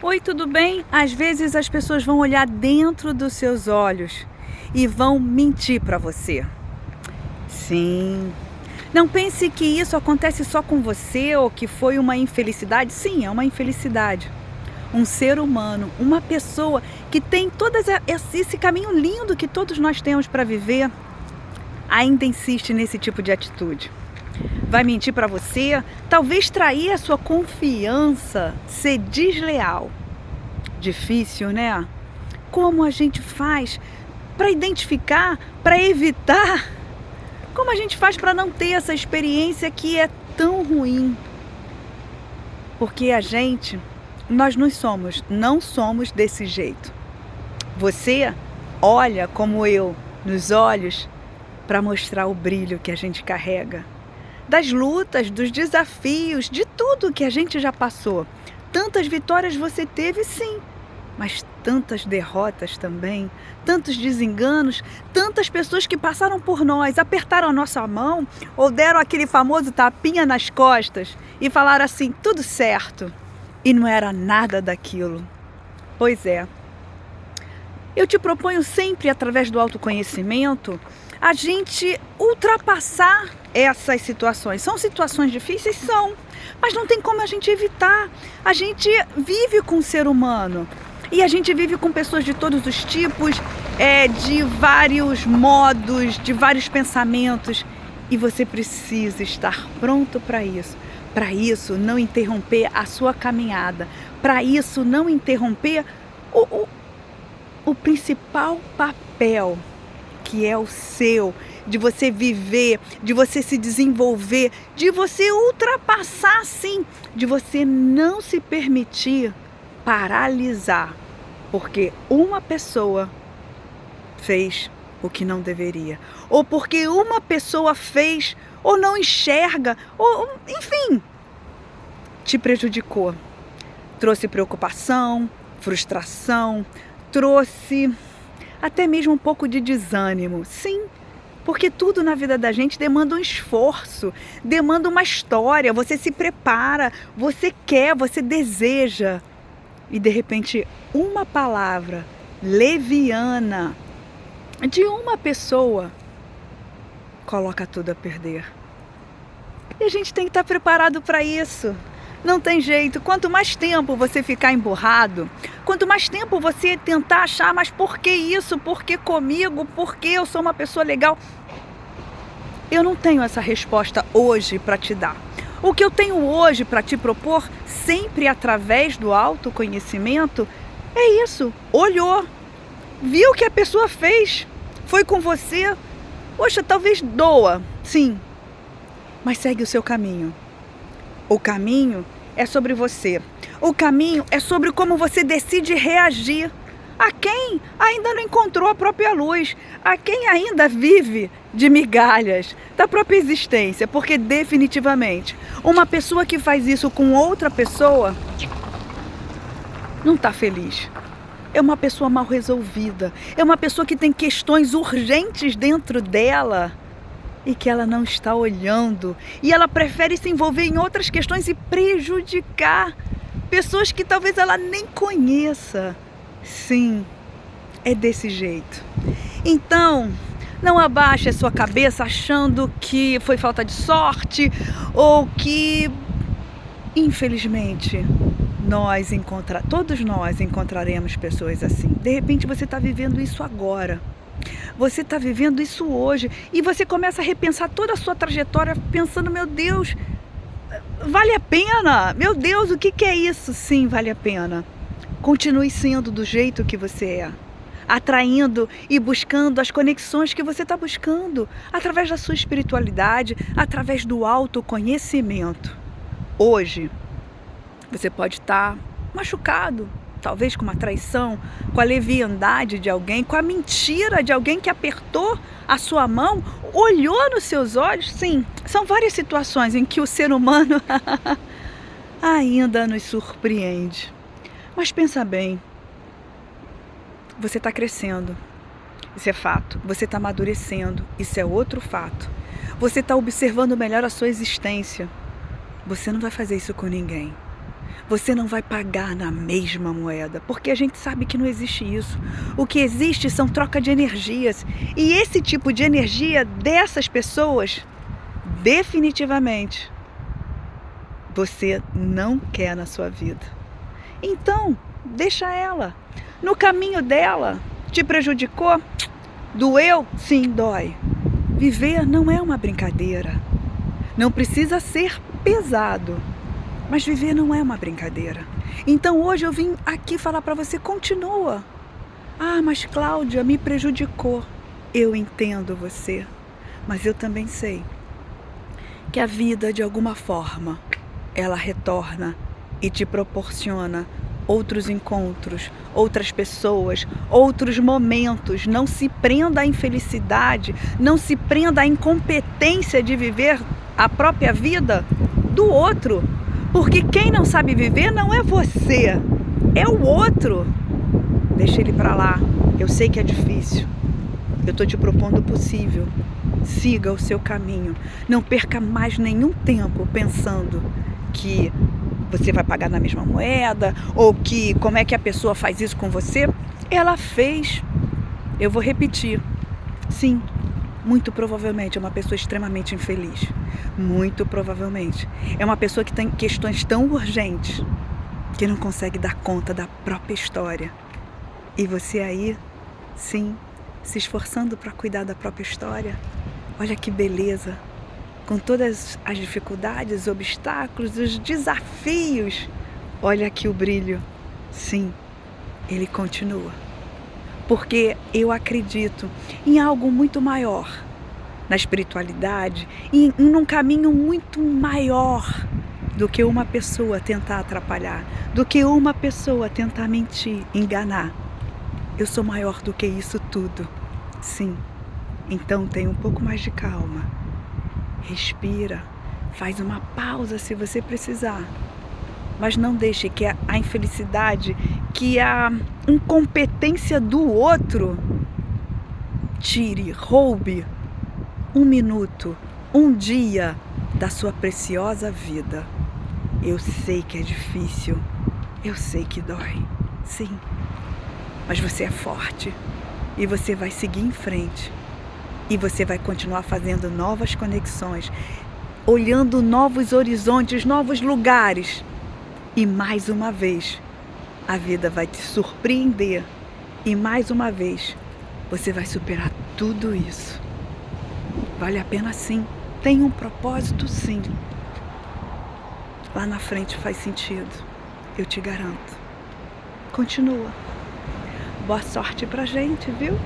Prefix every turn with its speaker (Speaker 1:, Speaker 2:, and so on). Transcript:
Speaker 1: Oi, tudo bem? Às vezes as pessoas vão olhar dentro dos seus olhos e vão mentir para você. Sim. Não pense que isso acontece só com você ou que foi uma infelicidade. Sim, é uma infelicidade. Um ser humano, uma pessoa que tem esse caminho lindo que todos nós temos para viver, ainda insiste nesse tipo de atitude. Vai mentir para você, talvez trair a sua confiança, ser desleal. Difícil, né? Como a gente faz para identificar, para evitar? Como a gente faz para não ter essa experiência que é tão ruim? Porque nós não somos desse jeito. Você olha como eu nos olhos para mostrar o brilho que a gente carrega. Das lutas, dos desafios, de tudo que a gente já passou. Tantas vitórias você teve, sim, mas tantas derrotas também, tantos desenganos, tantas pessoas que passaram por nós, apertaram a nossa mão ou deram aquele famoso tapinha nas costas e falaram assim, tudo certo, e não era nada daquilo. Pois é. Eu te proponho sempre, através do autoconhecimento, a gente ultrapassar essas situações. São situações difíceis? São, mas não tem como a gente evitar. A gente vive com o ser humano e a gente vive com pessoas de todos os tipos, de vários modos, de vários pensamentos, e você precisa estar pronto para isso. Para isso, não interromper a sua caminhada. Para isso, não interromper o principal papel, que é o seu, de você viver, de você se desenvolver, de você ultrapassar, sim, de você não se permitir paralisar, porque uma pessoa fez o que não deveria, ou porque uma pessoa fez ou não enxerga, ou enfim, te prejudicou, trouxe preocupação, frustração, trouxe até mesmo um pouco de desânimo. Sim, porque tudo na vida da gente demanda um esforço, demanda uma história, você se prepara, você quer, você deseja. E de repente uma palavra leviana de uma pessoa coloca tudo a perder. E a gente tem que estar preparado para isso. Não tem jeito, quanto mais tempo você ficar emburrado, quanto mais tempo você tentar achar, mas por que isso, por que comigo, por que eu sou uma pessoa legal? Eu não tenho essa resposta hoje para te dar. O que eu tenho hoje para te propor, sempre através do autoconhecimento, é isso. Olhou, viu o que a pessoa fez, foi com você. Poxa, talvez doa, sim, mas segue o seu caminho. O caminho é sobre você. O caminho é sobre como você decide reagir. A quem ainda não encontrou a própria luz. A quem ainda vive de migalhas da própria existência. Porque definitivamente, uma pessoa que faz isso com outra pessoa não está feliz. É uma pessoa mal resolvida. É uma pessoa que tem questões urgentes dentro dela e que ela não está olhando, e ela prefere se envolver em outras questões e prejudicar pessoas que talvez ela nem conheça. Sim, é desse jeito. Então, não abaixe a sua cabeça achando que foi falta de sorte ou que, infelizmente, todos nós encontraremos pessoas assim. De repente você está vivendo isso agora. Você está vivendo isso hoje e você começa a repensar toda a sua trajetória pensando, meu Deus, vale a pena? Meu Deus, o que é isso? Sim, vale a pena. Continue sendo do jeito que você é, atraindo e buscando as conexões que você está buscando, através da sua espiritualidade, através do autoconhecimento. Hoje, você pode estar machucado, talvez com uma traição, com a leviandade de alguém, com a mentira de alguém que apertou a sua mão, olhou nos seus olhos. Sim, são várias situações em que o ser humano ainda nos surpreende. Mas pensa bem, você está crescendo, isso é fato. Você está amadurecendo, isso é outro fato. Você está observando melhor a sua existência. Você não vai fazer isso com ninguém. Você não vai pagar na mesma moeda, porque a gente sabe que não existe isso. O que existe são troca de energias. E esse tipo de energia dessas pessoas, definitivamente, você não quer na sua vida. Então, deixa ela. No caminho dela, te prejudicou? Doeu? Sim, dói. Viver não é uma brincadeira. Não precisa ser pesado. Mas viver não é uma brincadeira. Então hoje eu vim aqui falar para você, continua. Ah, mas Cláudia, me prejudicou. Eu entendo você, mas eu também sei que a vida, de alguma forma, ela retorna e te proporciona outros encontros, outras pessoas, outros momentos. Não se prenda à infelicidade, não se prenda à incompetência de viver a própria vida do outro. Porque quem não sabe viver não é você, é o outro. Deixa ele pra lá. Eu sei que é difícil. Eu tô te propondo o possível. Siga o seu caminho. Não perca mais nenhum tempo pensando que você vai pagar na mesma moeda ou que como é que a pessoa faz isso com você. Ela fez. Eu vou repetir. Sim. Muito provavelmente é uma pessoa extremamente infeliz. Muito provavelmente. É uma pessoa que tem questões tão urgentes que não consegue dar conta da própria história. E você aí, sim, se esforçando para cuidar da própria história. Olha que beleza. Com todas as dificuldades, obstáculos, os desafios. Olha aqui o brilho. Sim, ele continua. Porque eu acredito em algo muito maior, na espiritualidade, em um caminho muito maior do que uma pessoa tentar atrapalhar, do que uma pessoa tentar mentir, enganar. Eu sou maior do que isso tudo, sim. Então tenha um pouco mais de calma, respira, faz uma pausa se você precisar. Mas não deixe que a infelicidade, que a incompetência do outro tire, roube um minuto, um dia da sua preciosa vida. Eu sei que é difícil, eu sei que dói, sim. Mas você é forte e você vai seguir em frente. E você vai continuar fazendo novas conexões, olhando novos horizontes, novos lugares. E mais uma vez, a vida vai te surpreender. E mais uma vez, você vai superar tudo isso. Vale a pena sim. Tem um propósito sim. Lá na frente faz sentido. Eu te garanto. Continua. Boa sorte pra gente, viu?